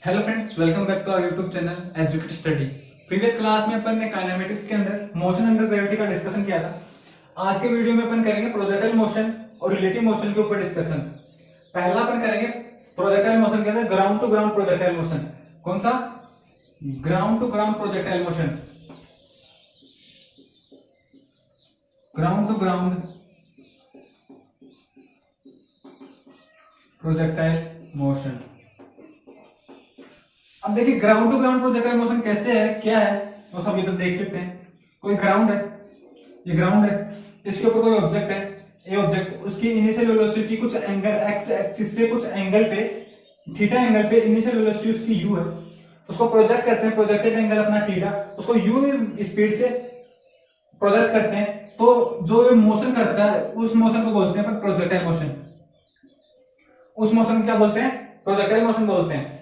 Hello friends, welcome back to our YouTube channel educate study. Previous class में अपन ने kinematics के अंदर मोशन अंडर ग्रेविटी का डिस्कशन किया था। आज के वीडियो में अपन करेंगे प्रोजेक्टाइल मोशन और रिलेटिव मोशन के ऊपर डिस्कशन। पहला अपन करेंगे प्रोजेक्टाइल मोशन के अंदर ground to ground projectile motion. कौन सा? Ground to ground projectile motion. Ground to ground projectile motion. अब देखिए ground to ground projectile motion कैसे है, क्या है, वो सब इधर देख लेते हैं। कोई ग्राउंड है, ये ग्राउंड है, इसके ऊपर कोई ऑब्जेक्ट है, ये ऑब्जेक्ट, उसकी इनिशियल वेलोसिटी कुछ एंगल एक्स एक्सिस से कुछ एंगल पे, थीटा एंगल पे इनिशियल वेलोसिटी उसकी यू है। उसको प्रोजेक्ट करते हैं, प्रोजेक्टेड एंगल अपना थीटा, उसको यू स्पीड से प्रोजेक्ट करते हैं, तो जो मोशन करता है उस मोशन को बोलते हैं प्रोजेक्टाइल मोशन। उस मोशन को क्या बोलते हैं? प्रोजेक्टाइल मोशन बोलते हैं।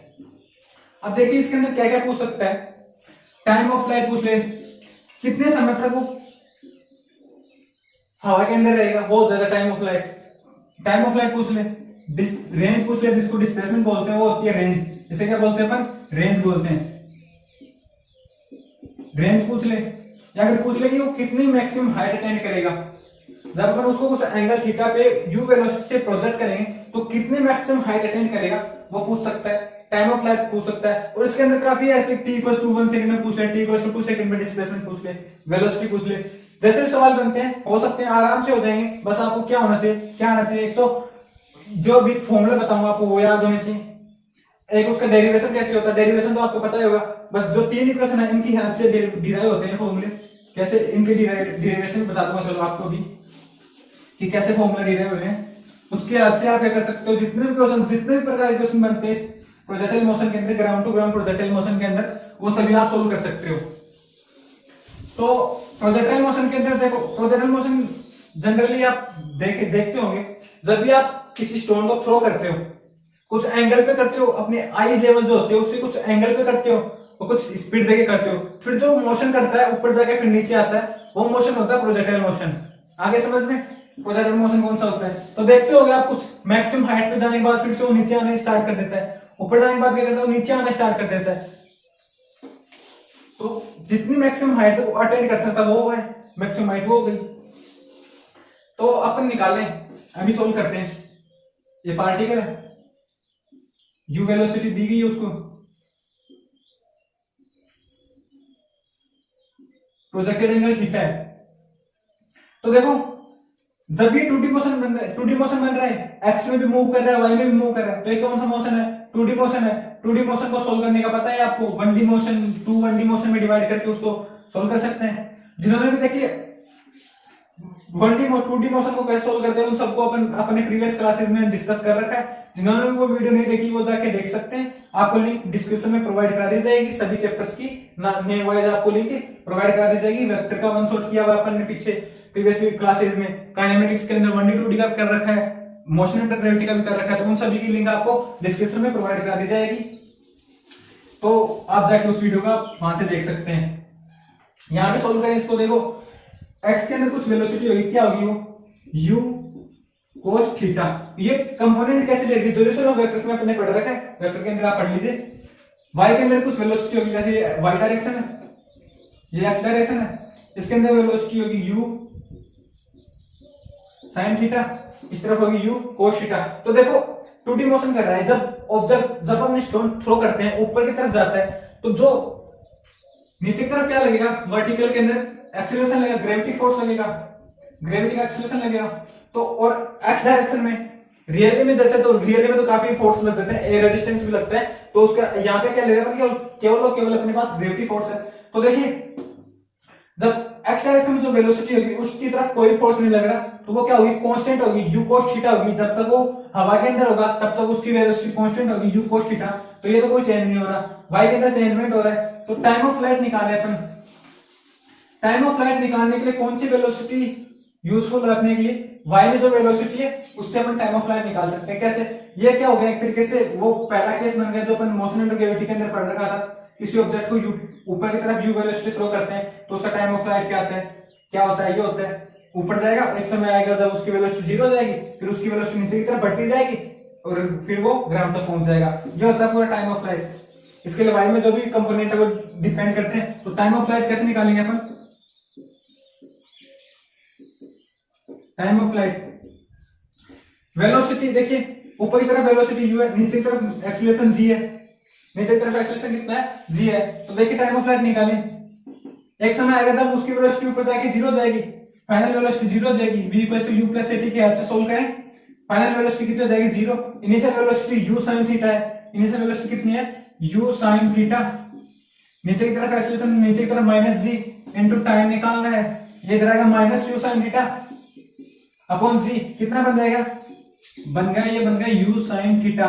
अब देखिए इसके अंदर क्या क्या पूछ सकता है। टाइम ऑफ फ्लाइट पूछ ले, कितने समय तक वो हवा के अंदर रहेगा, बहुत ज्यादा time of flight. Time of flight पूछ ले, रेंज पूछ ले, जिसको डिस्प्लेसमेंट बोलते हैं, वो होती है रेंज। इसे क्या बोलते हैं अपन? रेंज बोलते हैं। रेंज पूछ ले, या फिर पूछ ले कि वो कितनी मैक्सिमम हाइट अटेंड करेगा। जब अपन उसको कुछ एंगल थीटा पे यू वेलोसिटी से प्रोजेक्ट करेंगे तो कितने मैक्सिमम हाइट अटेंड करेगा, वो पूछ सकता है। टाइम ऑफ फ्लाइट पूछ सकता है। और इसके अंदर काफी ऐसे t = 1 सेकंड में पूछ ले, t = 2 सेकंड में डिस्प्लेसमेंट पूछ ले, वेलोसिटी पूछ ले। जैसे भी सवाल बनते हैं, हो सकते हैं आराम से हो जाएंगे। बस आपको क्या होना चाहिए, क्या आना चाहिए, एक तो जो भी फॉर्मूला बताऊंगा आपको वो याद होने चाहिए। एक उसका डेरिवेशन कैसे होता है, डेरिवेशन तो आपको पता ही होगा। बस जो 3 इक्वेशन है इनकी हेल्प से डिराइव होते हैं फॉर्मूले। कैसे इनके डेरिवेशन बता दूंगा चलो आपको भी कि कैसे फॉर्मूला डिराइव हुए हैं। उसके हेल्प से आप क्या कर सकते हो, जितने भी क्वेश्चन, जितने भी प्रकार के क्वेश्चन बनते हैं प्रोजेक्टाइल मोशन के अंदर, ground to ground projectile motion के अंदर, वो सभी आप सोल्व कर सकते हो। तो प्रोजेक्टाइल मोशन के अंदर देखो, प्रोजेक्टाइल मोशन जनरली आप देखते होंगे, जब भी आप किसी स्टोन को थ्रो करते हो, कुछ एंगल पे करते हो, अपने आई लेवल जो होते हो उससे कुछ एंगल पे करते हो, और कुछ स्पीड देके करते हो, फिर जो मोशन करता है ऊपर जाके फिर नीचे आता है, वो मोशन होता है प्रोजेक्टाइल मोशन। आगे समझ में? प्रोजेक्टाइल मोशन कौन सा होता है? तो देखते होगे आप, कुछ मैक्सिमम हाइट पे जाने के बाद फिर से वो नीचे आने स्टार्ट कर देता है, ऊपर जाने के बाद क्या करता है, वो नीचे आना स्टार्ट कर देता है। तो जितनी मैक्सिमम हाइट को अटेंड कर सकता है वो है मैक्सिमम हाइट, वो हो गई। तो अपन निकालें, अभी सोल्व करते हैं। ये पार्टिकल है, यू वेलोसिटी दी गई है उसको, प्रोजेक्टेड एंगल थीटा है। तो देखो जब ये 2D मोशन बन रहा है, 2D मोशन बन रहा है, एक्स में भी मूव कर रहा है, वाई में भी मूव कर रहा है, तो ये कौन सा मोशन है? 2D मोशन है। 2D मोशन को सोल्व करने का पता है आपको, 1D मोशन 1D मोशन में डिवाइड करके उसको सोल्व कर सकते हैं। जिन्होंने भी देखिए 2D मोशन को कैसे सोल्व करते हैं, उन सबको अपने प्रीवियस क्लासेस में डिस्कस कर रखा है। जिन्होंने भी वो वीडियो नहीं देखी वो जाके देख सकते हैं। आपको लिंक डिस्क्रिप्शन में प्रोवाइड करा दी जाएगी, सभी चैप्टर्स की नेम वाइज आपको लिंक प्रोवाइड करा दी जाएगी। वेक्टर का वन शॉट किया हुआ अपन ने पीछे प्रीवियस क्लासेस में। काइनेमेटिक्स के अंदर 1D 2D का कर रखा है, मोशन अंडर ग्रेविटी का भी कर रखा है, तो उन सभी की लिंक आपको डिस्क्रिप्शन में प्रोवाइड करा दी जाएगी। तो आप जाके उस वीडियो का वहां से देख सकते हैं। यहां पे सोल्व करें इसको, देखो एक्स के अंदर कुछ वेलोसिटी होगी, क्या होगी वो? You cos theta. ये कंपोनेंट कैसे ले रही है, जो वेक्टर्स में अपने पढ़ रखा है, वेक्टर के अंदर आप पढ़ लीजिए। वाई के अंदर कुछ वेलोसिटी होगी, जैसे वाई डायरेक्शन है, ये एक्स डायरेक्शन है, इसके अंदर वेलोसिटी होगी यू साइन थीटा, इस तरफ होगी यू कोस थीटा। तो देखो 2D मोशन कर रहा है, जब हम स्टोन थ्रो करते हैं ऊपर की तरफ जाता है, तो जो नीचे की तरफ क्या लगेगा, वर्टिकल के अंदर एक्सीलरेशन लगेगा, ग्रेविटी फोर्स लगेगा, ग्रेविटी का एक्सीलरेशन लगेगा। तो और एक्स डायरेक्शन में रियली में तो काफी फोर्स लग जाते हैं, रेजिस्टेंस भी लगता है, तो उसका यहाँ पे क्या लगेगा, केवल और केवल अपने पास ग्रेविटी फोर्स है। तो देखिए जब एक्स डायरेक्शन में जो वेलोसिटी होगी उसकी तरफ कोई फोर्स नहीं लग रहा, तो वो क्या होगी, कांस्टेंट होगी, यू कोस थीटा होगी। जब तक वो हवा के अंदर होगा तब तक उसकी वेलोसिटी कांस्टेंट होगी, यू कोस थीटा। तो ये तो कोई चेंज नहीं हो रहा, वाई के अंदर चेंजमेंट हो रहा है। तो टाइम ऑफ फ्लाइट निकाले अपन। टाइम ऑफ फ्लाइट निकालने के लिए कौन सी वेलोसिटी यूजफुल है अपने के लिए? वाई में जो वेलोसिटी है उससे अपन टाइम ऑफ फ्लाइट निकाल सकते हैं। कैसे? ये क्या हो गया, एक तरीके से वो पहला केस बन गया जो अपन मोशन अंडर ग्रेविटी के अंदर पढ़ रखा था। किसी ऑब्जेक्ट को ऊपर की तरफ यू वेलोसिटी थ्रो करते हैं तो उसका टाइम ऑफ फ्लाइट क्या आता है, क्या होता है? ये होता है ऊपर जाएगा, एक समय आएगा जब उसकी वेलोसिटी 0 हो जाएगी, फिर उसकी वेलोसिटी नीचे की तरफ बढ़ती जाएगी और फिर वो ग्राउंड तक पहुंच जाएगा। ये होता है पूरा टाइम ऑफ फ्लाइट। इसके लिए y में जो भी कंपोनेंट है वो डिपेंड करते हैं। तो टाइम ऑफ फ्लाइट कैसे निकालेंगे अपन? टाइम ऑफ फ्लाइट, वेलोसिटी देखिए ऊपर की तरफ वेलोसिटी u है, नीचे की तरफ एक्सीलरेशन g है, नीचे की तरफ एक्सीलरेशन कितना है g है। तो देखिए टाइम ऑफ फ्लाइट निकालें, एक समय आएगा जब उसकी वेलोसिटी ऊपर जाके जीरो हो जाएगी, फाइनल वेलोसिटी जीरो हो जाएगी। v equal to u plus at की हेल्प से सोल्व करें, फाइनल वेलोसिटी कितनी हो जाएगी zero. Initial velocity u sin theta है, इनिशियल वेलोसिटी कितनी है u sin थीटा, नीचे की तरफ एक्सीलरेशन नीचे की तरफ माइनस g इनटू टाइम निकालना है, ये इधर आएगा minus u sin theta upon g, कितना बन जाएगा, बन गया ये बन गया u sin theta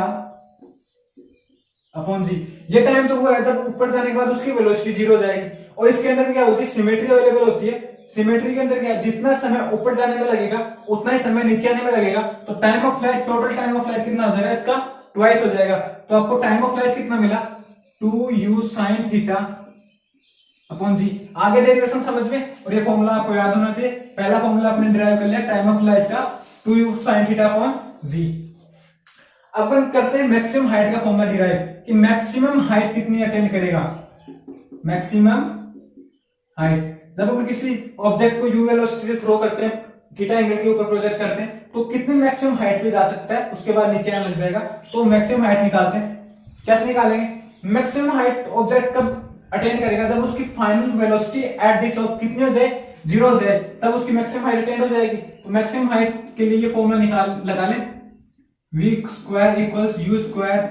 upon g। ये टाइम तो वो है जब ऊपर जाने के बाद उसकी वेलोसिटी जीरो हो जाएगी। और इसके अंदर क्या होती है, सिमेट्री अवेलेबल होती है। सिमेट्री के अंदर क्या है, जितना समय ऊपर जाने में लगेगा उतना ही समय नीचे आने में लगेगा। तो time of flight, total time of flight कितना हो जाएगा, इसका ट्वाइस हो जाएगा। तो आपको टाइम ऑफ फ्लाइट कितना मिला, 2u sin थीटा अपॉन जी। आगे डेरिवेशन समझ में, और ये फॉर्मूला आपको याद होना चाहिए। पहला फॉर्मूला आपने डिराइव कर लिया टाइम ऑफ फ्लाइट का 2u sin थीटा अपॉन जी। अपन करते हैं मैक्सिमम हाइट का फॉर्मूला डिराइव, कि मैक्सिमम हाइट कितनी अटेंड करेगा। मैक्सिमम हाइट, जब अपन किसी ऑब्जेक्ट को u वेलोसिटी से थ्रो करते हैं, थीटा एंगल के ऊपर प्रोजेक्ट करते हैं, तो कितनी मैक्सिमम हाइट पे जा सकता है, उसके बाद नीचे आने लग जाएगा। तो मैक्सिमम हाइट निकालते हैं, कैसे निकालेंगे, मैक्सिमम हाइट ऑब्जेक्ट कब अटेंड करेगा, जब उसकी final velocity at the top कितनी हो जाए, जीरो हो जाए, तब उसकी मैक्सिमम हाइट अटेंड हो जाएगी। तो मैक्सिमम हाइट के लिए ये फॉर्मूला निकाल लगा लें, v square equals u square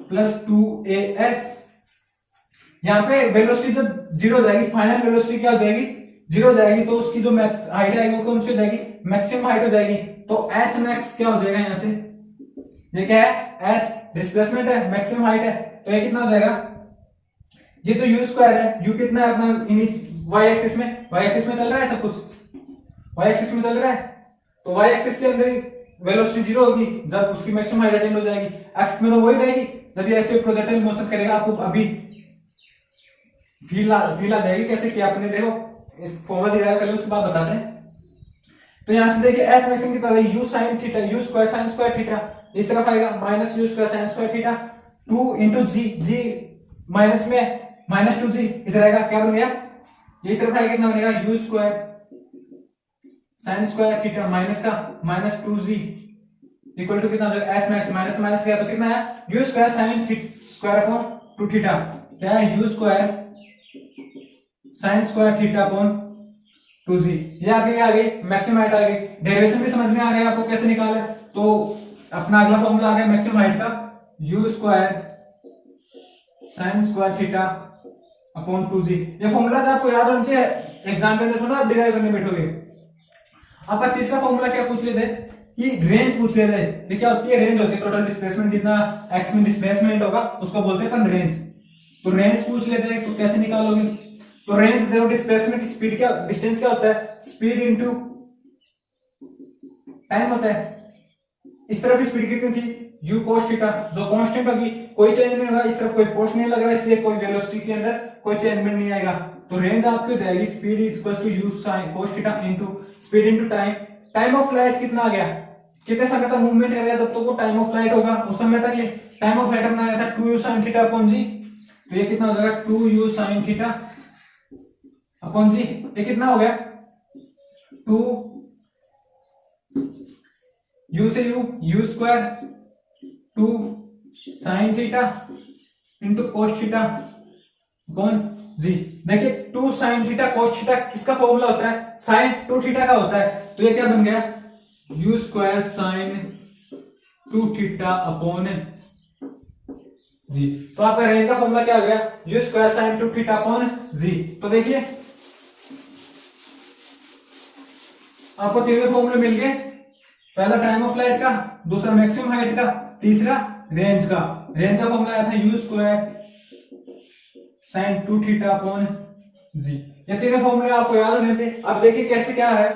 plus 2as। यहाँ पे वेलोसिटी जब जीरो हो जाएगी, फाइनल वेलोसिटी क्या हो जाएगी, जीरो हो जाएगी, तो उसकी जो हाइट आएगी वो कौन सी हो जाएगी, मैक्सिमम हाइट हो जाएगी। तो h max क्या हो जाएगा, यहाँ से ये क्या है, s डिस्प्लेसमेंट है, मैक्सिमम हाइट है, तो ये कितना हो जाएगा, ये जो u स्क्वायर है, u कितना है अपना y एक्सिस में, y एक्सिस में चल रहा है सब कुछ, y एक्सिस में चल रहा है। तो y एक्सिस के अंदर वेलोसिटी जीरो होगी जब उसकी मैक्सिमम हाइट अटेंड हो जाएगी, एक्स में तो वही रहेगी। जब ये ऐसे प्रोजेक्टाइल मोशन करेगा, आपको अभी फील आ जाएगी कैसे किया आपने, देखो इस फॉर्मूला डिराइव कर लो, उसके बाद बताते हैं। तो यहां से देखिए एच मैक्सिमम कितना है, u sin theta, u square sin square theta, इस तरफ आएगा minus u square sin square theta 2 into g minus में माइनस 2g, इधर आएगा क्या बन गया, ये इस तरफ आएगा कितना बनेगा, u square sin square theta minus का माइनस 2g इक्वल टू कितना हो जाएगा, s मैक्स माइनस माइनस किया तो कितना है, u square sin square upon 2 theta, क्या है u square sin square theta upon 2g। ये आपके आ गई मैक्सिमम हाइट आ गई। डेरिवेशन भी समझ में आ गया आपको कैसे निकाला है। तो अपना अगला फॉर्मूला आ गया मैक्सिमम हाइट का, u square sin square theta upon 2g। ये फॉर्मूला आपको याद होना चाहिए, एग्जाम के अंदर थोड़ा आप डिराइव करने बैठोगे। आपका तीसरा फॉर्मूला क्या पूछ लेते कि रेंज पूछ लेते हैं। ये क्या होती है, रेंज होती है टोटल डिस्प्लेसमेंट, जितना एक्स में डिस्प्लेसमेंट होगा उसको बोलते हैं अपन रेंज। तो रेंज पूछ लेते हैं, तो कैसे निकालोगे, तो रेंज देखो डिस्प्लेसमेंट स्पीड क्या, डिस्टेंस क्या होता है, स्पीड इनटू टाइम होता है। इस तरफ स्पीड कितनी थी, u cos थीटा, जो कांस्टेंट होगी, कोई चेंज नहीं होगा, इस तरफ कोई फोर्स नहीं लग रहा है, इसलिए कोई वेलोसिटी के अंदर कोई चेंजमेंट नहीं आएगा। तो रेंज आपकी हो जाएगी speed is equal to u sin cos theta into speed into time. Time of flight कितना आ गया, कितने समय तक मूवमेंट करेगा जब तक वो टाइम ऑफ फ्लाइट होगा, उस समय तक ये टाइम ऑफ फ्लाइट अपना आया था 2u sin theta upon g. तो ये कितना हो जाएगा 2u sin theta upon g, ये कितना हो गया 2 u से u square 2 sin theta into cos theta upon g. देखिए 2 sin थीटा cos थीटा किसका फॉर्मूला होता है, sin 2 थीटा का होता है। तो ये क्या बन गया u square sin 2 theta upon g. तो आपका रेंज का फॉर्मूला क्या हो गया, u square sin 2 theta upon g. तो देखिए आपको तीनों फॉर्मूले मिल गए, पहला टाइम ऑफ फ्लाइट का, दूसरा मैक्सिमम हाइट का, तीसरा रेंज का। रेंज का फॉर्मूला आया था u square sin 2 theta upon g. ये तीनों फॉर्मूले आपको याद होने चाहिए। अब देखिए कैसे क्या है,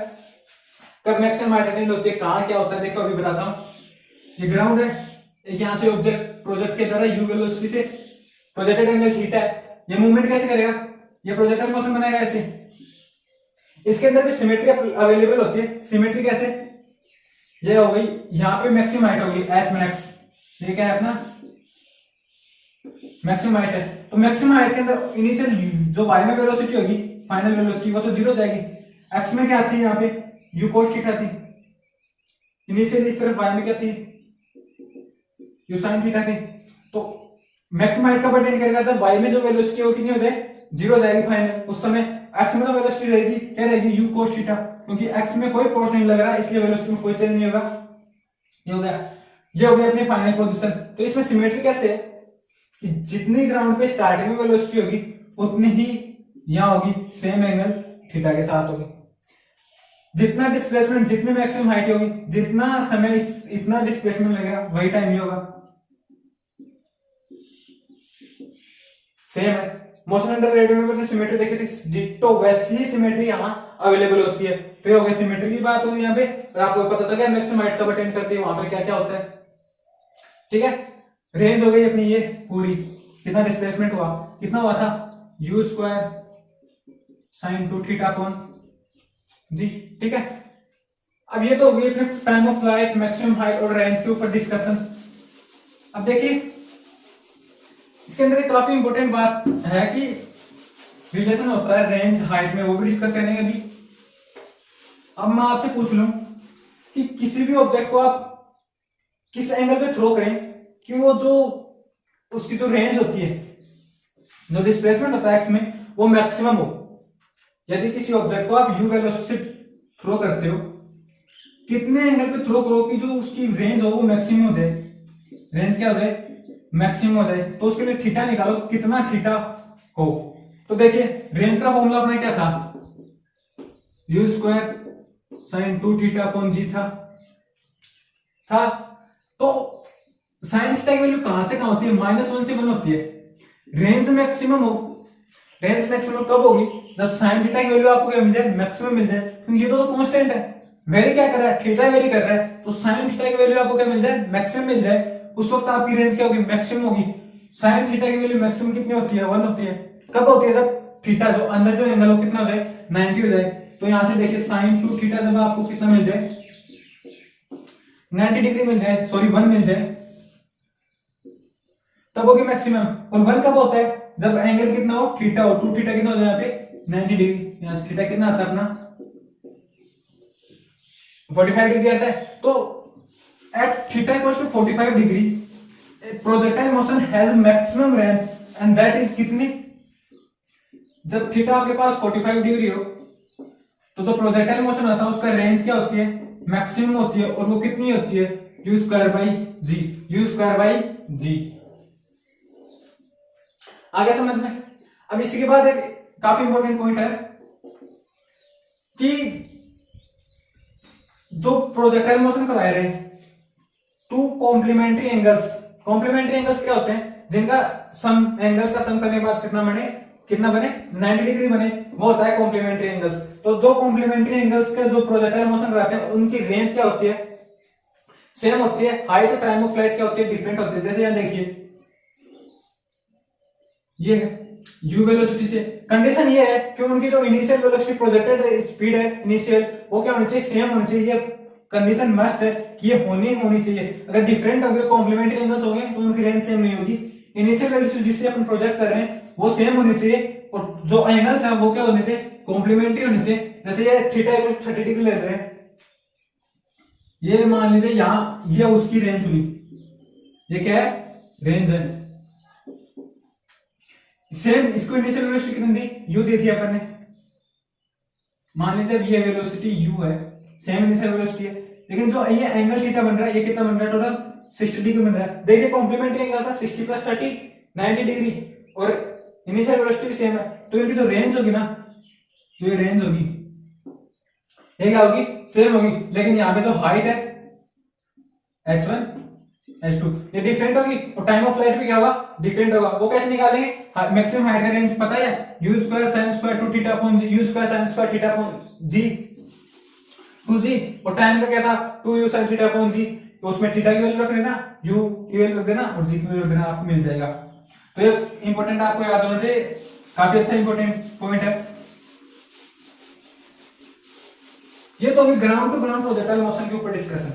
कब मैक्सिमम हाइट अटेंड होती है, कहां क्या होता है, देखो अभी बताता हूं। ये ग्राउंड है, एक यहां से ऑब्जेक्ट प्रोजेक्ट के द्वारा u वेलोसिटी से प्रोजेक्टेड एंगल थीटा है। ये मूवमेंट कैसे करेगा, ये प्रोजेक्टाइल मोशन बनाएगा ऐसे। इसके अंदर भी सिमेट्री अवेलेबल होती है। सिमेट्री कैसे, ये हो गई यहाँ पे मैक्सिमम हाइट होगी h मैक्स, ये क्या है अपना मैक्सिमम हाइट है, तो मैक्सिमम हाइट के अंदर इनिशियल जो y में वेलोसिटी होगी, फाइनल वेलोसिटी, वो तो जीरो जाएगी। x में क्या थी, यहाँ पे u cos थीटा थी, इनिशियल इस तरफ y में क्या थी, u sin थीटा थी। तो मैक्सिमम हाइट कब अटेन करेगा, जब y में जो वेलोसिटी वो कितनी हो जाए, जीरो हो जाएगी फाइनल। उस समय x में तो वेलोसिटी रहेगी, क्या रहेगी, u cos थीटा, क्योंकि x में कोई फोर्स नहीं लग रहा, इसलिए वेलोसिटी में कोई चेंज नहीं होगा। ये हो गया, ये हो गया अपनी फाइनल पोजीशन। तो इसमें सिमेट्री कैसे है कि जितनी ग्राउंड पे स्टार्टिंग में वेलोसिटी होगी उतनी ही यहाँ होगी, सेम एंगल थीटा के साथ होगी। जितना डिस्प्लेसमेंट, जितनी मैक्सिमम हाइट होगी, जितना समय इतना डिस्प्लेसमेंट लगेगा, वही टाइम ही होगा, सेम है। मोशन अंडर ग्रेविटी में सिमेट्री देखी थी, डिट्टो वैसी ही सिमेट्री यहाँ अवेलेबल होती है। तो ये हो गई सिमेट्री की बात होगी यहाँ पे, और आपको पता चल गया मैक्सिमम हाइट कब अटेंड करती है, वहां पर क्या क्या होता है। ठीक है, रेंज हो गई अपनी ये पूरी, कितना डिस्प्लेसमेंट हुआ, कितना हुआ था, u square sine 2 theta upon g. ठीक है, अब ये तो हो गई अपने time of flight, maximum height और रेंज के ऊपर डिस्कशन। अब देखिए इसके अंदर एक काफी इंपॉर्टेंट बात है कि रिलेशन होता है रेंज हाइट में, वो भी डिस्कस करेंगे अभी। अब मैं आपसे पूछ लूं कि किसी भी ऑब्जेक्ट को आप किस एंगल पे थ्रो करें कि वो जो उसकी जो रेंज होती है, जो डिस्प्लेसमेंट होता है एक्स में, वो मैक्सिमम हो। यदि किसी ऑब्जेक्ट को आप u वेलोसिटी से थ्रो करते हो, कितने एंगल पे थ्रो करो कि जो उसकी रेंज हो वो मैक्सिमम हो जाए, रेंज क्या हो जाए, मैक्सिमम हो जाए। तो उसके लिए थीटा निकालो, कितना थीटा हो। तो देखिए रेंज का फॉर्मूला अपना क्या था, u square sine 2 theta upon g था। तो साइन थीटा की वैल्यू कहां से कहां होती है, -1 से 1 होती है। रेंज मैक्सिमम हो, रेंज मैक्सिमम कब होगी, जब साइन थीटा की वैल्यू आपको क्या मिल जाए, मैक्सिमम मिल जाए, क्योंकि ये तो कांस्टेंट है, वेरी क्या कर रहा है, थीटा वेरी कर रहा है। तो साइन थीटा की वैल्यू आपको क्या मिल जाए, मैक्सिमम मिल जाए, उस वक्त आपकी रेंज क्या होगी, मैक्सिमम होगी। साइन थीटा की वैल्यू मैक्सिमम कितनी होती है, 1 होती है। कब होती है, जब थीटा जो अंदर जो एंगल हो कितना हो जाए, 90 हो जाए। तो यहां से देखिए साइन 2 थीटा जब आपको कितना मिल जाए, 90 डिग्री मिल जाए, सॉरी 1 मिल जाए, तब होगी मैक्सिमम। और 1 कब होता है, जब एंगल कितना हो, थीटा हो, 2 थीटा कितना हो जाए यहाँ पे 90 डिग्री, यहाँ से थीटा कितना आता है अपना 45 डिग्री आता है। तो at theta equals to 45 degree projectile motion has maximum range and that is कितनी, जब थीटा आपके पास 45 डिग्री हो तो जो प्रोजेक्टाइल मोशन आता है उसका रेंज क्या होती है, मैक्सिमम होती है। और वो कितनी होती है, u square by g, u square by g. आगे समझ में। अब इसी के बाद एक काफी इंपॉर्टेंट पॉइंट है कि जो प्रोजेक्टाइल मोशन करवा रहे हैं, two complementary angles, complementary angles क्या होते हैं, जिनका सम, एंगल्स का सम करने के बाद कितना बने 90 डिग्री बने, वो होता है कॉम्प्लीमेंट्री एंगल्स। तो दो कॉम्प्लीमेंट्री एंगल्स के जो प्रोजेक्टाइल मोशन कराते हैं उनकी रेंज क्या होती है, सेम होती है। हाइट और टाइम ऑफ फ्लाइट क्या होती है, डिफरेंट होती है। जैसे यहां देखिए ये है u वेलोसिटी से, कंडीशन ये है कि उनकी जो इनिशियल वेलोसिटी प्रोजेक्टेड स्पीड है इनिशियल, वो क्या होनी चाहिए, सेम होनी चाहिए। ये कंडीशन मस्ट है कि ये होनी चाहिए। अगर डिफरेंट हो गए, कॉम्प्लीमेंट्री एंगल्स हो गए, तो उनकी रेंज सेम नहीं होगी। इनिशियल वेलोसिटी जिससे अपन प्रोजेक्ट कर रहे हैं वो सेम होनी चाहिए, और जो एंगल्स है वो क्या होने चाहिए, कॉम्प्लीमेंट्री होनी चाहिए। जैसे ये थीटा इक्वल 30 डिग्री ले रहे हैं, ये मान लीजिए यहां ये उसकी रेंज हुई, ये क्या है, रेंज है। सेम इसको इनिशियल वेलोसिटी कितनी दी, u दी थी अपन ने। मान लीजिए अब ये वेलोसिटी u है, सेम इनिशियल वेलोसिटी है, लेकिन जो ये एंगल थीटा बन रहा है, ये कितना बन रहा है, टोटल 60 डिग्री बन रहा है। देखिए कॉम्प्लीमेंट्री एंगल था 60 प्लस 30 90 डिग्री, और इनिशियल वेलोसिटी भी सेम है। तो इनकी जो रेंज होगी ना, जो ये रेंज होगी, ये क्या होगी, सेम होगी। लेकिन यहाँ पे जो हाइट है h1 h2 ये डिफरेंट होगी, और टाइम ऑफ फ्लाइट भी क्या होगा, डिफरेंट होगा। वो कैसे निकालेंगे, मैक्सिमम हाइट का रेंज पता है, u square sin square 2 theta upon g, u square sin square theta upon g 2g, और टाइम का क्या था 2u sin theta upon g. तो उसमें थीटा की वैल्यू रख देना, u की वैल्यू रख देना, और g की वैल्यू रख देना, आपको मिल जाएगा। तो ये इंपॉर्टेंट आपको याद होना चाहिए, काफी अच्छा इंपॉर्टेंट पॉइंट है। ये तो ground to ground projectile motion के ऊपर डिस्कशन।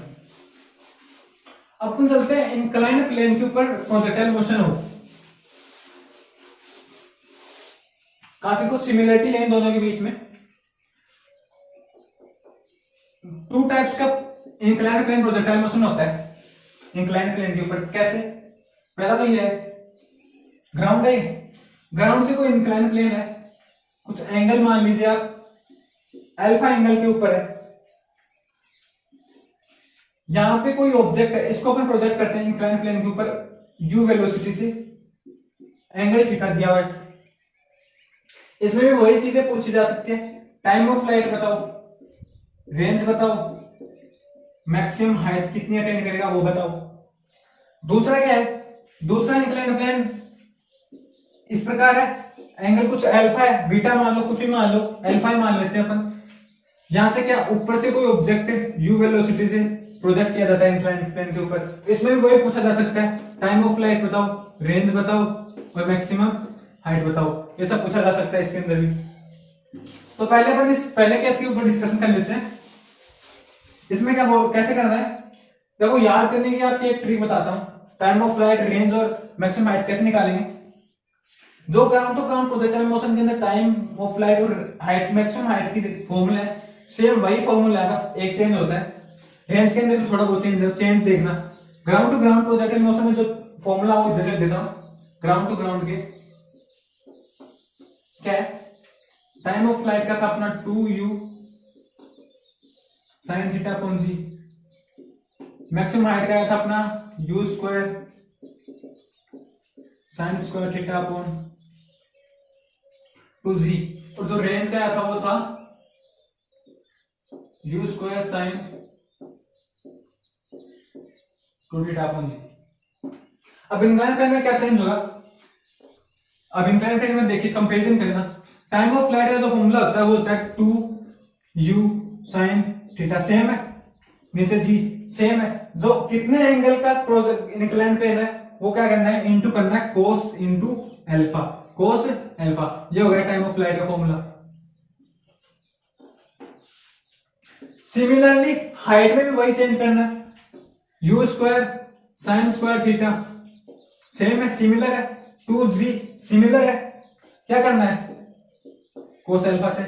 अब अपन चलते हैं इंक्लाइंड प्लेन के ऊपर प्रोजेक्टाइल मोशन हो। काफी कुछ सिमिलरिटी है इन दोनों के बीच में। टू टाइप्स का इंक्लाइंड प्लेन प्रोजेक्टाइल मोशन होता है इंक्लाइंड प्लेन के ऊपर। कैसे? पहला तो ये है, ग्राउंड है, ग्राउंड से कोई इंक्लाइंड प्लेन है, कुछ एंगल मान लीजिए आप अल्फा एंगल के ऊपर है, यहां पे कोई ऑब्जेक्ट है, इसको अपन प्रोजेक्ट करते हैं इंक्लाइंड प्लेन के ऊपर u वेलोसिटी से, एंगल थीटा दिया हुआ है। इसमें भी वही चीजें पूछी जा सकती है, टाइम ऑफ फ्लाइट बताओ, रेंज बताओ, मैक्सिमम हाइट कितनी अटेंड करेगा वो बताओ। दूसरा क्या है, दूसरा इंक्लाइंड प्लेन इस प्रकार है, एंगल कुछ अल्फा है, बीटा मान लो, कुछ भी मान लो, अल्फा ही मान लेते हैं अपन। यहां से क्या, ऊपर से कोई ऑब्जेक्ट u वेलोसिटी से प्रोजेक्ट किया जाता है इंक्लाइंड प्लेन के ऊपर। इसमें भी वही पूछा जा सकता है, टाइम ऑफ फ्लाइट बताओ, रेंज बताओ और मैक्सिमम हाइट बताओ, ये सब पूछा जा सकता है इसके अंदर भी। तो पहले अपन पहले केस के ऊपर डिस्कशन कर लेते हैं। इसमें क्या कैसे करना है, देखो याद करने की आपकी एक ट्रिक बताता हूं। टाइम ऑफ फ्लाइट, रेंज और मैक्सिमम हाइट कैसे निकालेंगे। जो ground to ground projectile motion के अंदर टाइम ऑफ फ्लाइट और हाइट, मैक्सिमम हाइट की फॉर्मूला है, सेम वही फॉर्मूला है, बस एक चेंज होता है। रेंज के अंदर भी थोड़ा बहुत चेंज देखना। Ground to ground projectile motion में जो फॉर्मूला वो इधर देता हूं, ग्राउंड टू ग्राउंड के क्या है, टाइम ऑफ फ्लाइट का था अपना 2u sin theta upon g, maximum height का था अपना u square sin square theta upon 2g, और जो रेंज का था वो था u square sin 2 theta upon g. अब इंक्लाइंड प्लेन में क्या चेंज होगा, अब इंक्लाइंड प्लेन में देखिए कंपैरिजन करना। टाइम ऑफ फ्लाइट का जो फॉर्मूला होता है वो होता है 2u sin थीटा, सेम है, नीचे जी सेम है। जो कितने एंगल का इंक्लाइंड प्लेन है वो क्या करना है, इंटू करना है कोस इंटू अल्फा, कोस अल्फा, ये हो गया टाइम ऑफ फ्लाइट का फॉर्मूला। सिमिलरली हाइट में भी वही चेंज करना है, u square sine square theta same है, सिमिलर है, 2g सिमिलर है, क्या करना है, कोस अल्फा से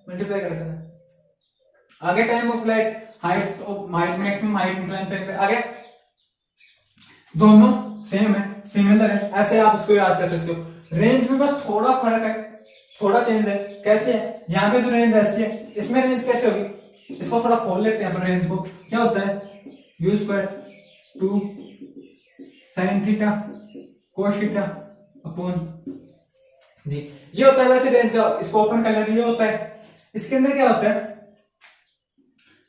मल्टीप्लाई कर देना। आगे time of flight, height maximum height inclined plane पे आगे दोनों सेम है, सिमिलर है, ऐसे आप उसको याद कर सकते हो। रेंज में बस थोड़ा फर्क है, थोड़ा चेंज है। कैसे है, यहाँ पे जो रेंज ऐसी है, इसमें रेंज कैसे होगी, इसको थोड़ा खोल लेते हैं अपन रेंज को। क्या होता है, u square 2 sin theta cos theta upon g, ये होता है वैसे रेंज का। इसको ओपन कर लेते, ये होता है। इसके अंदर क्या होता है,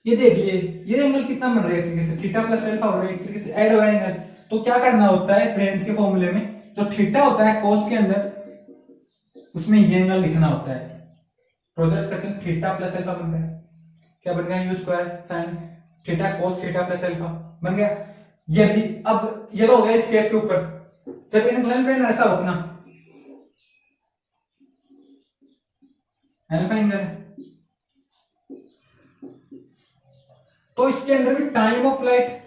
ये देख लिए, ये एंगल कितना बन रहा है, एक तरीके से थीटा प्लस अल्फा हो रहा है, एक तरीके से ऐड हो रहा है एंगल। तो क्या करना होता है इस रेंज के फॉर्मूले में, जो थीटा होता है कोस के अंदर, उसमें ये एंगल लिखना होता है, प्रोजेक्ट करते हैं, थीटा प्लस अल्फा बन गया, क्या बन गया, u square sine theta cos theta plus alpha बन गया। यदि अब ये तो हो गया इस केस के ऊपर, जब इंक्लाइंड प्लेन ऐसा हो अपना अल्फा एंगल, तो इसके अंदर भी time of flight,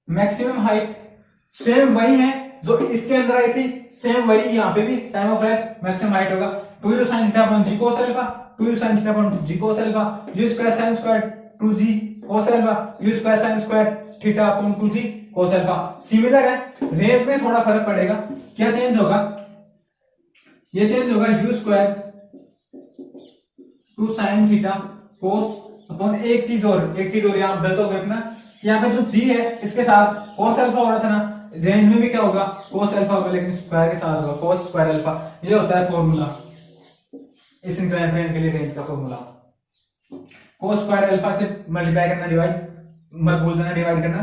maximum height same वही है जो इसके अंदर आई थी, सेम वही यहाँ पे भी time of flight maximum height होगा 2u sin theta upon g cos alpha, 2u sin theta upon g cos alpha, u square sin square 2g cos alpha, u square sin square theta upon 2g cos alpha. Similar है, range में थोड़ा फर्क पड़ेगा। क्या change होगा, ये change होगा u square 2 sin theta cos upon एक चीज और यहाँ गलत हो गया अपना, यहाँ पे जो g है इसके साथ cos अल्फा हो रहा था ना, रेंज में भी क्या होगा, cos अल्फा होगा, लेकिन स्क्वायर के साथ होगा cos स्क्वायर अल्फा। ये होता है फॉर्मूला इस इंक्लाइंड प्लेन के लिए, रेंज का फॉर्मूला cos स्क्वायर अल्फा से मल्टीप्लाई करना, डिवाइड मत भूल देना, डिवाइड करना।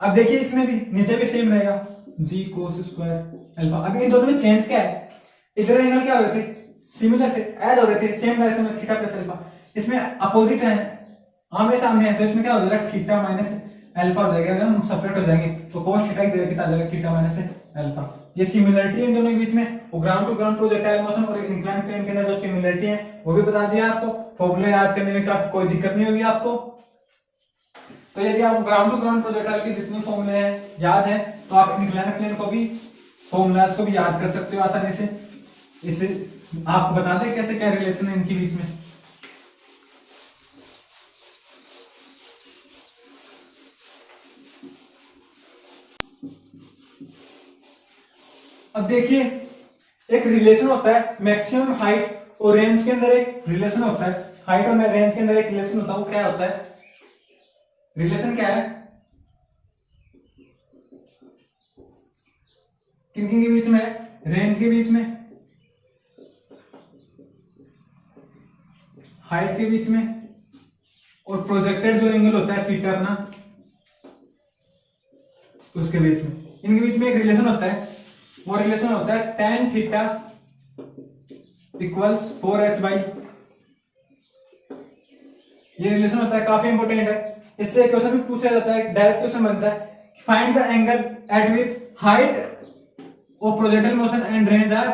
अब देखिए इसमें भी नीचे भी सेम रहेगा, g cos स्क्वायर अल्फा। अब इन दोनों में चेंज क्या है, इधर एंगल क्या हो रहे थे, सिमिलर थे, ऐड हो रहे थे, सेम डायरेक्शन में थीटा प्लस अल्फा। इसमें अपोजिट है, आमने सामने है, तो इसमें क्या हो जाएगा, थीटा माइनस अल्फा हो जाएगा। अगर हम सेपरेट हो जाएंगे तो cos थीटा की जगह कितना आ जाएगा, थीटा माइनस अल्फा। ये सिमिलरिटी है इन दोनों के बीच में। वो ground to ground projectile motion और इंक्लाइंड प्लेन के अंदर जो सिमिलरिटी है वो भी बता दिया आपको। फॉर्मूले याद करने में कोई दिक्कत नहीं होगी आपको। तो यदि आप ग्राउंड टू ग्राउंड प्रोजेक्टाइल के जितने फॉर्मूले हैं याद है, तो आप इंक्लाइंड प्लेन को भी फॉर्मूलाज को भी याद कर सकते हो आसानी से। इसे आप बता दें कैसे क्या रिलेशन है इनके बीच में। अब देखिए एक रिलेशन होता है मैक्सिमम हाइट और रेंज के अंदर एक रिलेशन होता है, हाइट और रेंज के अंदर एक रिलेशन होता है। वो क्या होता है, रिलेशन क्या है, किन किन के बीच में है, रेंज के बीच में, हाइट के बीच में, और प्रोजेक्टेड जो एंगल होता है थीटा अपना उसके बीच में। इनके बीच में एक रिलेशन होता है, वो रिलेशन होता है tan theta equals 4h by. ये रिलेशन होता है, काफी इंपॉर्टेंट है। इससे क्वेश्चन भी पूछा जाता है, डायरेक्ट क्वेश्चन बनता है, find the angle at which height of projectile motion and range are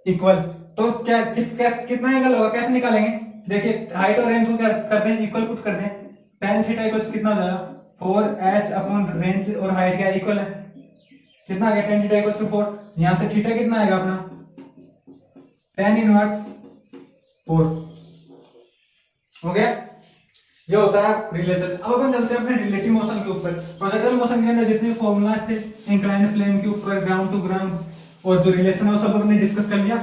equal. तो क्या कितना एंगल होगा, कैसे निकालेंगे, देखिए हाइट और रेंज को क्या कर दें, इक्वल पुट कर दें। tan थीटा इक्वल्स कितना हो जाएगा 4h अपॉन रेंज और हाइट क्या इक्वल है, कितना आ गया tan थीटा इक्वल्स टू 4। यहां से थीटा कितना आएगा अपना tan इनवर्स 4 हो गया। ये होता है रिलेशन। अब अपन चलते हैं अपने रिलेटिव मोशन के ऊपर। प्रोजेक्टाइल मोशन के अंदर जितने फॉर्मूलाज थे इंक्लाइंड प्लेन के ऊपर, ग्राउंड टू ग्राउंड और जो रिलेशन है वो सब हमने डिस्कस कर लिया।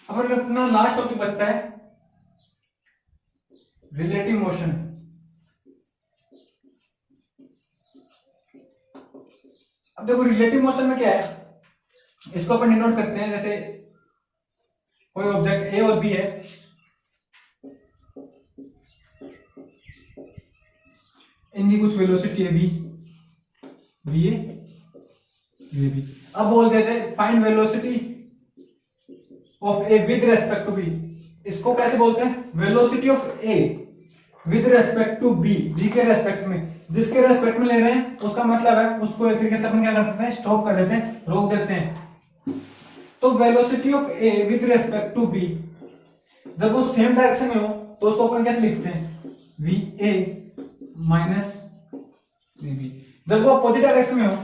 अब अपना लास्ट टॉपिक बचता है रिलेटिव मोशन। अब देखो रिलेटिव मोशन में क्या है, इसको अपन डिनोट करते हैं जैसे कोई ऑब्जेक्ट ए और बी है, इनकी कुछ वेलोसिटी है बी ए बी। अब बोल देते हैं find velocity of A with respect to B. इसको कैसे बोलते हैं, velocity of A with respect to B, B के रेस्पेक्ट में, जिसके रेस्पेक्ट में ले रहे हैं उसका मतलब है उसको एक तरीके से अपन क्या कर देते हैं, स्टॉप कर देते हैं, रोक देते हैं। तो velocity of A with respect to B जब वो सेम डायरेक्शन में हो तो उसको अपन कैसे लिखते हैं, V A minus V B. जब वो अपोजिट डायरेक्शन में हो,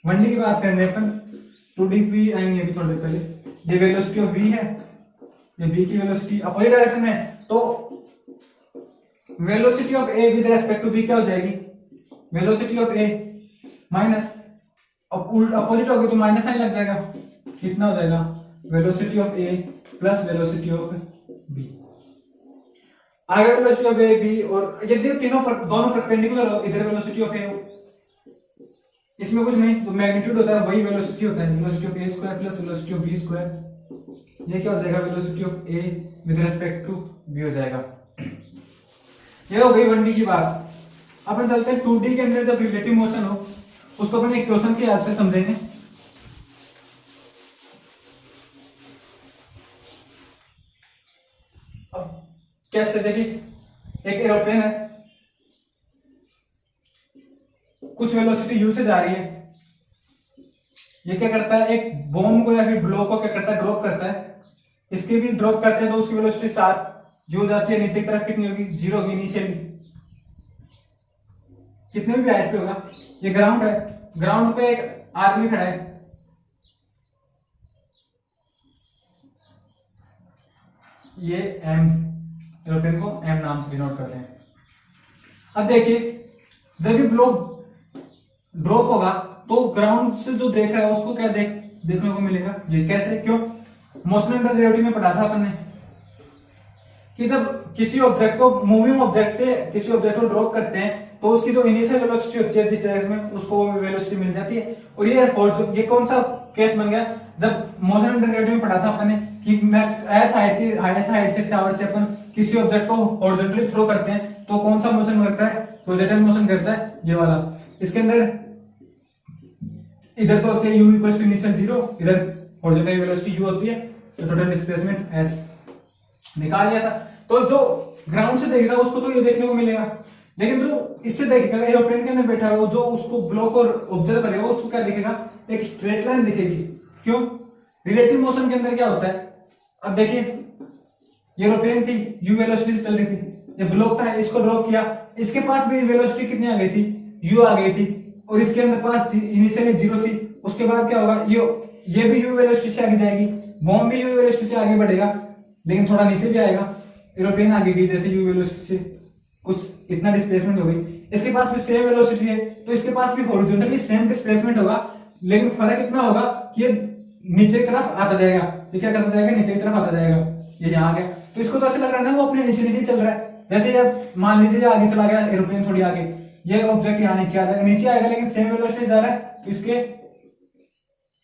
1D की बात कर रहे हैं अपन, 2D भी आएंगे अभी थोड़ी देर पहले। ये वेलोसिटी ऑफ v है, ये b की वेलोसिटी अपोजिट डायरेक्शन में है, तो velocity of a with respect to b क्या हो जाएगी, वेलोसिटी ऑफ a माइनस, अब उल्टा अपोजिट होगी तो माइनस साइन लग जाएगा, कितना हो जाएगा velocity of a plus velocity of b। आगे वेलोसिटी ऑफ a b, और यदि दोनों परपेंडिकुलर हो, इधर वेलोसिटी ऑफ a हो, इसमें कुछ नहीं, तो मैग्नीट्यूड होता है वही वेलोसिटी होता है, velocity of a square plus velocity of b square. ये क्या हो जाएगा, velocity of a with respect to b हो जाएगा। ये हो गई 1D की बात। अपन चलते हैं 2D के अंदर, जब रिलेटिव मोशन हो उसको अपन एक क्वेश्चन के हेल्प से समझेंगे। अब कैसे, देखिए एक एरोप्लेन है, कुछ वेलोसिटी u से जा रही है, ये क्या करता है, एक बॉम्ब को या फिर ब्लॉक को क्या करता है, ड्रॉप करता है। इसके भी ड्रॉप करते हैं तो उसकी वेलोसिटी 7 जो जाती है नीचे की तरफ कितनी होगी, 0 होगी इनिशियली, कितने भी हाइट पे होगा। ये ग्राउंड है, ग्राउंड पे एक आदमी खड़ा है, ये m, एरोप्लेन को m नाम से डिनोट करते हैं। अब देखिए जब भी ब्लॉक ड्रॉप होगा तो ग्राउंड से जो देख रहा है उसको क्या देखने को मिलेगा, ये कैसे, क्यों, मोशन अंडर ग्रेविटी में पढ़ा था अपन ने कि जब किसी ऑब्जेक्ट को, मूविंग ऑब्जेक्ट से किसी ऑब्जेक्ट को ड्रॉप करते हैं तो उसकी जो इनिशियल वेलोसिटी होती है जिस डायरेक्शन में, उसको वेलोसिटी मिल जाती है। और ये कौन सा केस बन गया, जब मोशन अंडर ग्रेविटी में पढ़ा था अपन ने कि h हाइट से टावर से अपन किसी ऑब्जेक्ट को हॉरिजॉन्टली थ्रो करते हैं तो कौन सा मोशन करता है, प्रोजेक्टाइल मोशन करता है, ये वाला। इसके अंदर इधर तो होती है u इक्वल टू इनिशियल 0, इधर हॉरिजॉन्टल वेलोसिटी u होती है, तो टोटल डिस्प्लेसमेंट s निकाल लिया था। तो जो ग्राउंड से देखेगा उसको तो ये देखने को मिलेगा, लेकिन जो इससे देखेगा, एरोप्लेन के अंदर बैठा हुआ जो उसको ब्लॉक और ऑब्जर्व करेगा उसको क्या दिखेगा, एक स्ट्रेट लाइन दिखेगी। क्यों, रिलेटिव मोशन के अंदर क्या होता है, अब देखिए ये एरोप्लेन थी, u वेलोसिटी से चल रही थी, ये ब्लॉक था, इसको ड्रॉप किया, इसके पास भी वेलोसिटी कितनी आ गई थी, u आ गई थी, और इसके अंदर पास इनिशियली 0 थी। उसके बाद क्या होगा, ये भी u वेलोसिटी से आगे जाएगी, बॉम्ब भी यू वेलोसिटी से आगे बढ़ेगा लेकिन थोड़ा नीचे भी आएगा, एरोप्लेन आगे गई जैसे यू वेलोसिटी से कुछ इतना डिस्प्लेसमेंट हो गई, इसके पास भी सेम वेलोसिटी है तो इसके पास भी हॉरिजॉन्टली सेम डिस्प्लेसमेंट होगा, लेकिन फर्क इतना होगा कि ये नीचे की तरफ आता जाएगा, ये क्या करता जाएगा, नीचे की तरफ आता जाएगा, ये यहाँ आ गया। तो इसको तो ऐसे लग रहा है ना वो अपने नीचे नीचे चल रहा है, जैसे जब मान लीजिए आगे चला गया एरोप्लेन थोड़ी आगे, ये ऑब्जेक्ट यहाँ नीचे आ जाएगा, नीचे आएगा लेकिन सेम वेलोसिटी जा रहा है तो इसके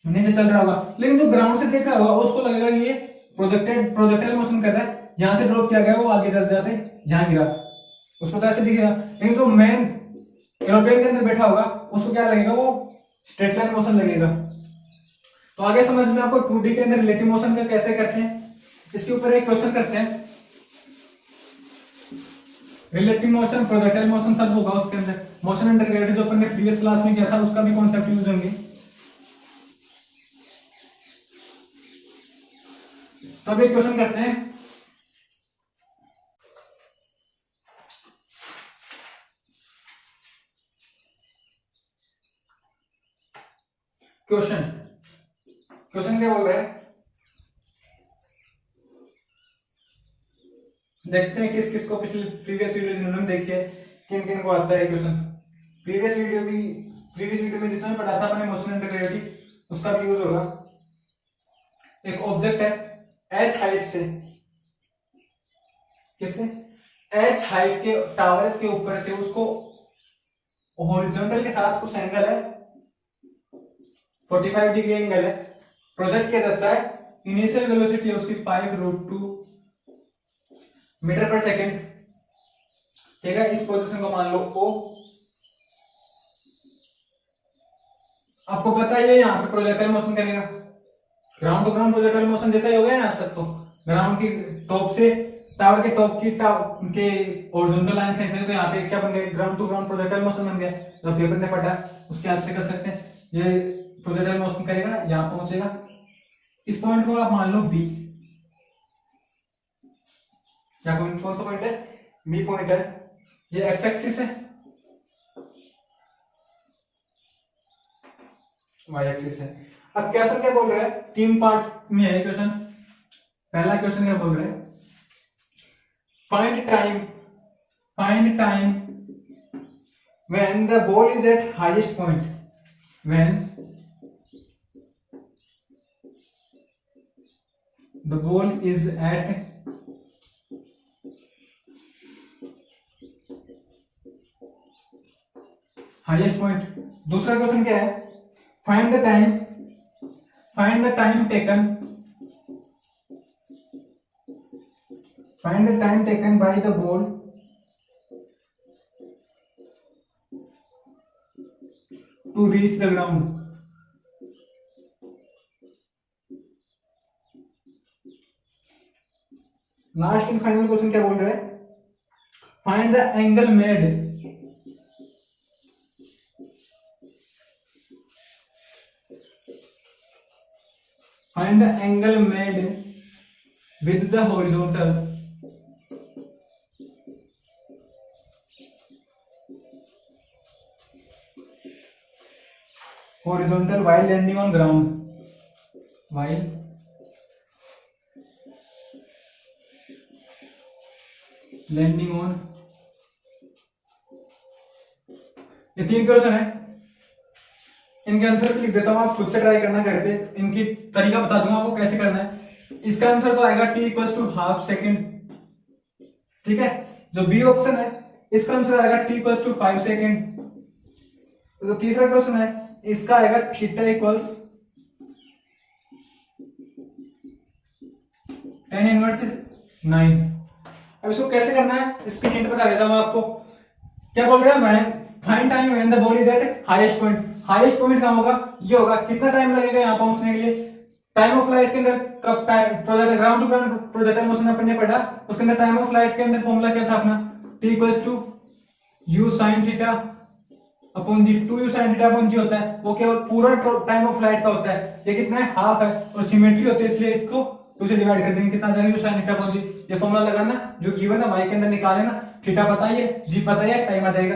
नीचे चल रहा होगा, लेकिन जो ग्राउंड से देख रहा होगा उसको लगेगा कि ये प्रोजेक्टाइल मोशन कर रहा है, जहां से ड्रॉप किया गया वो आगे चल जाते यहाँ गिरा, उसको तो ऐसे दिखेगा। लेकिन जो मैन एरोप्लेन के अंदर बैठा होगा उसको क्या लगेगा, वो स्ट्रेट लाइन मोशन लगेगा। तो आगे समझ में आपको 2D के अंदर रिलेटिव मोशन का कैसे करते हैं, इसके ऊपर एक क्वेश्चन करते हैं। रिलेटिव मोशन, प्रोजेक्टाइल मोशन सब होगा उसके अंदर, मोशन अंडर ग्रेविटी जो अपन ने प्रीवियस क्लास में किया था उसका भी कॉन्सेप्ट यूज होंगे। तो अब एक क्वेश्चन करते हैं। क्वेश्चन क्या बोल रहा है, देखते हैं किस किस को पिछले प्रीवियस वीडियो जिन्होंने देखी है किन किन को आता है क्वेश्चन। प्रीवियस वीडियो में जितना पढ़ा था अपने मोशन अंडर ग्रेविटी उसका भी यूज होगा। एक ऑब्जेक्ट है h हाइट से, किससे, h हाइट के टावर्स के ऊपर से उसको हॉरिजॉन्टल के साथ कुछ एंगल है 45 डिग्री एंगल है, प्रोजेक्ट किया जाता है, इनिशियल वेलोसिटी है उसकी 5√2 मीटर पर सेकेंड, ठीक है। इस पोजीशन को मान लो O, आपको पता है ये यहाँ पे प्रोजेक्टाइल मोशन करेगा, ground to ground projectile motion जैसा ही हो गया यहाँ तक, तो ग्राउंड की टॉप से टावर के टॉप की के हॉरिजॉन्टल लाइन खींचे तो यहाँ पे क्या बन गया, ground to ground projectile motion बन गया। जो पेपर ने पढ़ा उसके आप से कर सकते हैं, ये प्रोजेक्टाइल मोशन करेगा, यहाँ पहुंचेगा, इस पॉइंट को आप मान लो B, क्या कौन सा पॉइंट है, B पॉइंट है, ये x एक्सिस है, y एक्सिस है। अब क्वेश्चन क्या बोल रहा है, 3 पार्ट में है क्वेश्चन। पहला क्वेश्चन क्या बोल रहा है, find time when the ball is at highest point, when the ball is at highest point। दूसरा क्वेश्चन क्या है, find the time taken by the ball to reach the ground। Last and final question क्या बोल रहा है, find the angle made with the horizontal while landing on ground, ये 3 question है, इनके आंसर लिख देता हूं, आप खुद से ट्राई करना घर पे, इनकी तरीका बता दूंगा आपको कैसे करना है। इसका आंसर तो आएगा t = ½ सेकेंड, ठीक है। जो बी ऑप्शन है इसका आंसर आएगा t = 5 सेकेंड। तो तीसरा क्वेश्चन है इसका आएगा θ = tan−9। अब इसको कैसे करना है इसकी हिंट बता देता हूं आपको। क्या बोल रहा है, मैं find time when the ball is eight highest point. Highest point कहां होगा, ये होगा, कितना टाइम लगेगा यहां पहुंचने के लिए। टाइम ऑफ फ्लाइट के अंदर कब time, ground to ground projectile motion अपन ने पढ़ा, उसके अंदर टाइम ऑफ फ्लाइट के अंदर फॉर्मूला क्या था अपना, t = u sin theta upon g, 2u sin theta upon g होता है, वो केवल पूरा टाइम ऑफ फ्लाइट का होता है। ये कितना है, हाफ है, और सिमेट्री होती है इसलिए इसको 2 से डिवाइड कर देंगे, कितना आ जाएगा u sin theta upon g। ये फॉर्मूला लगाना, जो गिवन है y के अंदर निकालेना, थीटा पता ही है, g पता ही है, टाइम आ जाएगा।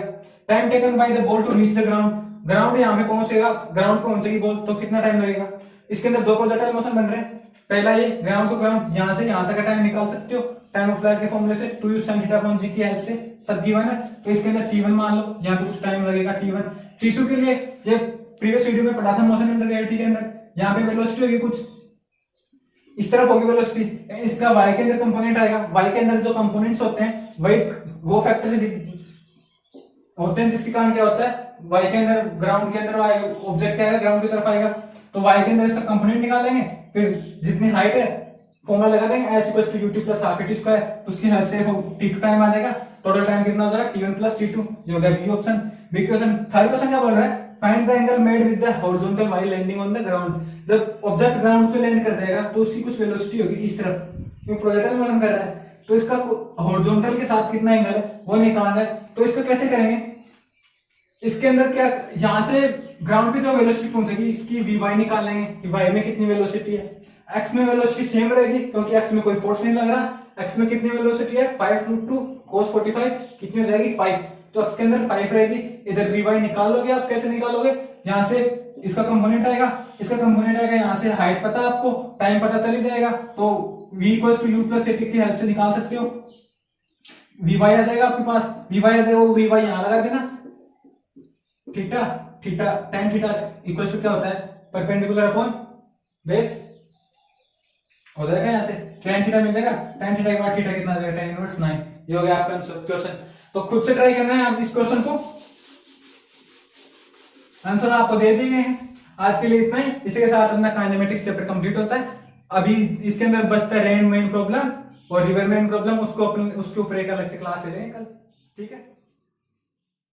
Time taken by the ball to reach the ground, ground यहाँ पे पहुंचेगा, ग्राउंड पहुंचेगी बॉल तो कितना टाइम लगेगा, इसके अंदर दो प्रोजेक्टाइल मोशन बन रहे हैं। पहला ये ग्राउंड टू ग्राउंड, यहां से यहां तक का टाइम निकाल सकते हो टाइम ऑफ फ्लाइट के फॉर्मूले से 2u sin theta upon g की हेल्प से, सब गिवन है। तो इसके अंदर t1 मान लो, यहाँ पे कुछ टाइम लगेगा t1। t2 के लिए ये प्रीवियस वीडियो में पढ़ा था मोशन अंडर ग्रेविटी के अंदर, यहाँ पे वेलोसिटी होगी कुछ इस तरफ होगी वेलोसिटी, इसका y के अंदर कंपोनेंट आएगा। y के अंदर जो कंपोनेंट्स होते हैं वही वो फैक्टर से होते हैं जिसके कारण क्या होता है, y के अंदर ग्राउंड के अंदर आएगा, ऑब्जेक्ट क्या है ग्राउंड की तरफ आएगा, तो y के अंदर इसका कंपोनेंट निकालेंगे, फिर जितनी हाइट है फॉर्मूला लगा देंगे s equals to ut plus half t square, उसकी हेल्प से t2 टाइम आ जाएगा। टोटल टाइम कितना हो जाएगा t1 प्लस t2, जो होगा B option. B question. Third question क्या बोल रहा है, find the angle made with the horizontal while landing on the ground. जब ऑब्जेक्ट ग्राउंड पे लैंड कर जाएगा तो उसकी कुछ वेलोसिटी होगी इस तरफ, क्योंकि प्रोजेक्टाइल मोशन कर रहा है, तो इसका हॉरिजॉन्टल के साथ कितना एंगल है वो निकालना है। तो इसको कैसे करेंगे, इसके अंदर क्या, यहां से ग्राउंड पे जो वेलोसिटी पहुंचेगी इसकी वी निकाल लेंगे कि वाई में कितनी वेलोसिटी है। एक्स में वेलोसिटी सेम रहेगी क्योंकि एक्स में कोई फोर्स नहीं लग रहा। एक्स में कितनी वेलोसिटी है 5√2 cos 45 कितनी हो जाएगी 5, तो एक्स के अंदर 5 रहेगी। इधर वी वाई निकाल लोगे आप, कैसे निकालोगे, यहाँ से इसका कंपोनेंट आएगा, इसका कंपोनेंट आएगा, यहाँ से हाइट पता आपको, टाइम पता चल ही जाएगा, तो v equals to u plus AT की हेल्प से निकाल सकते हो। वी वाई आ जाएगा आपके पास, वी वाई आ जाएगा, वो वी वाई यहाँ लगा देना, theta theta tan theta equal to क्या होता है परपेंडिकुलर अपॉन बेस, हो जाएगा यहाँ से tan थीटा मिल जाएगा। tan थीटा के बाद थीटा कितना आ जाएगा tan इनवर्स 9। ये हो गया आपका क्वेश्चन। तो खुद से ट्राई करना है आप इस क्वेश्चन को, आंसर आपको दे दिए हैं। आज के लिए इतना ही, इसी के साथ अपना काइनेमेटिक्स चैप्टर कंप्लीट होता है। अभी इसके अंदर बचता है रेन मेन प्रॉब्लम और रिवर मेन प्रॉब्लम, उसको उसके ऊपर एक अलग से क्लास ले लेंगे कल, ठीक है।